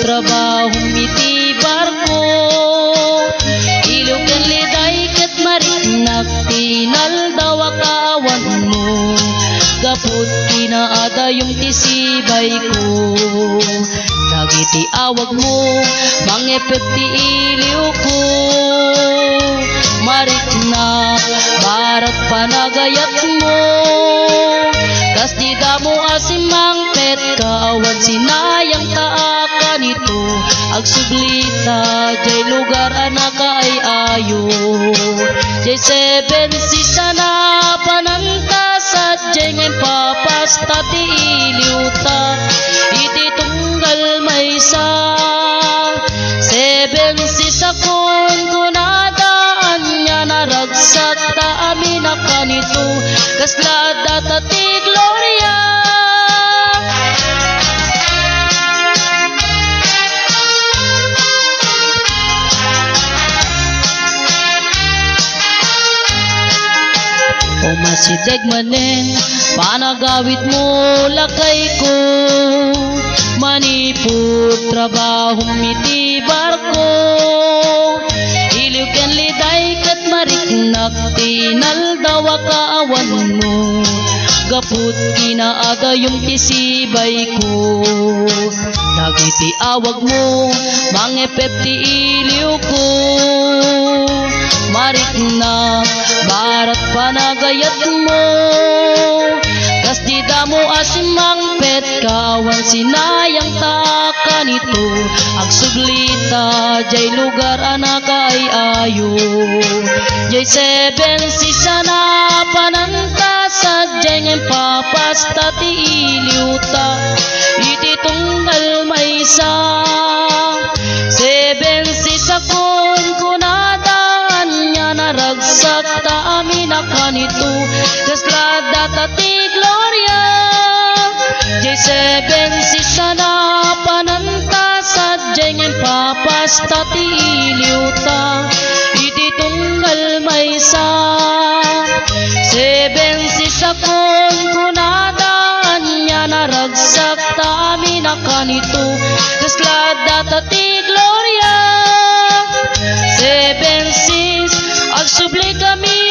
trabaho iti barko ilugan liday ket mariknak tinaldaw kaawan mo gapot kinaadayong tisibay ko dagiti awag mo mangepet ti iliw ko mariknak barat panagayat mo kas di damo asimang pet kaawan sinayang taaka nito agsublita jay lugar anaka ay ayo jay 7 sana panantasat jay ngayon papasta ti iliwta iti tunggal maysa 7 sisakon kunadaan niya naragsak ta amin akanito kaslada ta ti gloria o masideg manen panagawit mo lakay ko manipod trabahong iti barko iliw ken liday ket mariknak tinaldaw kaawan mo gaput kinaagayong tisibay ko dagiti awag mo mangepet ti iliw ko mariknak barat panagayat mo kas di damo asimang pet kawan sinayang taka nito agsublita jay lugar anaka ay ayo jay 7 sisana panantasad jay ngayon papasta ti iliwta iti tunggal maysa 7 sisakon kunadaan niya naragsak ta amin akanito kaslada ta ti gloria jay 7 sisana panantasad jay ngayon papasta ti iliwta iti tunggal maysa 7 sisakon kunadaan niya naragsak ta amin akanito kaslada ta ti gloria 7 sis agsubli kami